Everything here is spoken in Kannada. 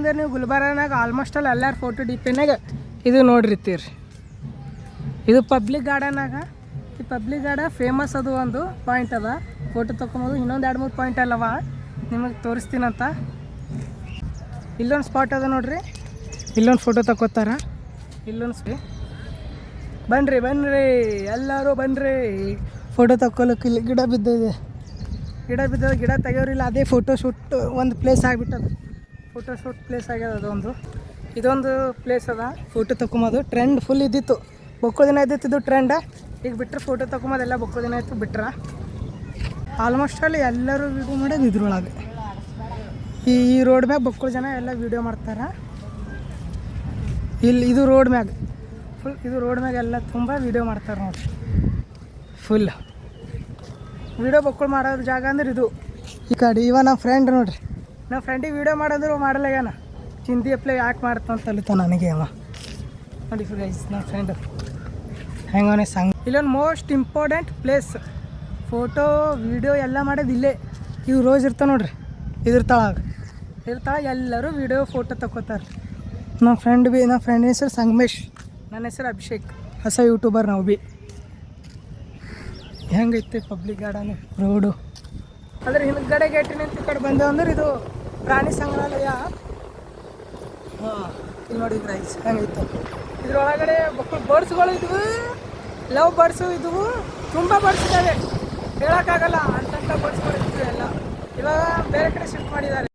ಅಂದ್ರೆ ನೀವು ಗುಲ್ಬರ್ಗನಾಗ ಆಲ್ಮೋಸ್ಟ್ ಅಲ್ಲಿ ಎಲ್ಲರ ಫೋಟೋ ಡಿ ಪಿನಾಗ ಇದು ನೋಡಿರ್ತೀರಿ. ಇದು ಪಬ್ಲಿಕ್ ಗಾರ್ಡನಾಗ, ಈ ಪಬ್ಲಿಕ್ ಗಾರ್ಡನ್ ಫೇಮಸ್ ಅದು ಒಂದು ಪಾಯಿಂಟ್ ಅದ ಫೋಟೋ ತೊಗೊಬೋದು. ಇನ್ನೊಂದು 2-3 ಪಾಯಿಂಟ್ ಅಲ್ಲವ ನಿಮಗೆ ತೋರಿಸ್ತೀನಂತ. ಇಲ್ಲೊಂದು ಸ್ಪಾಟ್ ಅದ ನೋಡ್ರಿ, ಇಲ್ಲೊಂದು ಫೋಟೋ ತಗೋತಾರ. ಇಲ್ಲೊಂದು ಬನ್ರಿ ಎಲ್ಲರೂ ಬನ್ರಿ ಫೋಟೋ ತಗೊಳಕ್ಕೆ. ಇಲ್ಲಿ ಗಿಡ ಬಿದ್ದಿದೆ, ಗಿಡ ತೆಗಿಯೋರಿಲ್ಲ. ಅದೇ ಫೋಟೋ ಶೂಟ್ ಒಂದು ಪ್ಲೇಸ್ ಆಗಿಬಿಟ್ಟದ, ಫೋಟೋ ಶೂಟ್ ಪ್ಲೇಸ್ ಆಗ್ಯದ. ಇದೊಂದು ಪ್ಲೇಸ್ ಅದ ಫೋಟೋ ತಗೊಂಬೋದು. ಟ್ರೆಂಡ್ ಫುಲ್ ಇದ್ದಿತ್ತು, ಬೊಕ್ಕೋ ದಿನ ಇದ್ದಿತ್ತು ಇದು ಟ್ರೆಂಡ್. ಈಗ ಬಿಟ್ಟರೆ ಫೋಟೋ ತಗೊಂಬೋದೆಲ್ಲ ಬೊಕ್ಕೋ ದಿನ ಆಯಿತು ಬಿಟ್ರೆ. ಆಲ್ಮೋಸ್ಟ್ ಅಲ್ಲಿ ಎಲ್ಲರೂ ವೀಡಿಯೋ ಮಾಡೋದು ಇದ್ರೊಳಗೆ. ಈ ರೋಡ್ ಮ್ಯಾಗ ಬೊಕ್ಕಳ ಜನ ಎಲ್ಲ ವೀಡಿಯೋ ಮಾಡ್ತಾರೆ. ಇಲ್ಲಿ ಇದು ರೋಡ್ ಮ್ಯಾಗ ಫುಲ್, ಇದು ರೋಡ್ ಮ್ಯಾಗ ಎಲ್ಲ ತುಂಬ ವೀಡಿಯೋ ಮಾಡ್ತಾರೆ ನೋಡಿರಿ. ಫುಲ್ ವೀಡಿಯೋ ಬೊಕ್ಕಳು ಮಾಡೋದು ಜಾಗ ಅಂದ್ರೆ ಇದು. ಈ ಕಡೆ ಇವ ನಮ್ಮ ಫ್ರೆಂಡ್ ನೋಡ್ರಿ, ನಮ್ಮ ಫ್ರೆಂಡಿಗೆ ವೀಡಿಯೋ ಮಾಡೋದ್ರು ಮಾಡಲ್ಲ. ಚಿಂದಿ ಅಪ್ಲೈ ಯಾಕೆ ಮಾಡ್ತಂತಲಿತ ನನಗೆ ಅವ ನೋಡಿ ಗೈಸ್. ನಮ್ಮ ಫ್ರೆಂಡು ಹೆಂಗವನೇ ಸಂಗ್. ಇಲ್ಲೊಂದು most important place, photo video ಎಲ್ಲ ಮಾಡೋದು ಇಲ್ಲೇ. ಇವು ರೋಜ್ ಇರ್ತಾವೆ ನೋಡ್ರಿ, ಇದ್ರ ತಳಗೆ ಎಲ್ಲರೂ ವೀಡಿಯೋ ಫೋಟೋ ತಗೋತಾರೆ. ನಮ್ಮ ಫ್ರೆಂಡ್ ಹೆಸರು ಸಂಗಮೇಶ್, ನನ್ನ ಹೆಸರು ಅಭಿಷೇಕ್, ಹೊಸ ಯೂಟ್ಯೂಬರ್ ನಾವು ಭೀ. ಹೆಂಗೈತೆ ಪಬ್ಲಿಕ್ ಗಾರ್ಡನ್ ರೋಡು. ಅದ್ರ ಹಿಂದ್ಗಡೆ ಗೇಟಿನಿಂದ ಈ ಕಡೆ ಬಂದೇವು ಅಂದ್ರೆ ಇದು ಪ್ರಾಣಿ ಸಂಗ್ರಹಾಲಯ. ಇಲ್ಲಿ ನೋಡಿ ರೈಸ್ ಹೆಂಗೈತೆ. ಇದ್ರೊಳಗಡೆ ಬರ್ಡ್ಸ್ಗಳು ಇದ್ವು, ಲವ್ ಬರ್ಡ್ಸು ಇದ್ವು, ತುಂಬ ಬರ್ಡ್ಸ್ ಇದ್ದಾವೆ, ಹೇಳೋಕ್ಕಾಗಲ್ಲ. ಅಂತಂಥ ಬರ್ಡ್ಸ್ಗಳು ಇದ್ವು ಎಲ್ಲ. ಇವಾಗ ಬೇರೆ ಕಡೆ ಶಿಫ್ಟ್ ಮಾಡಿದ್ದಾರೆ.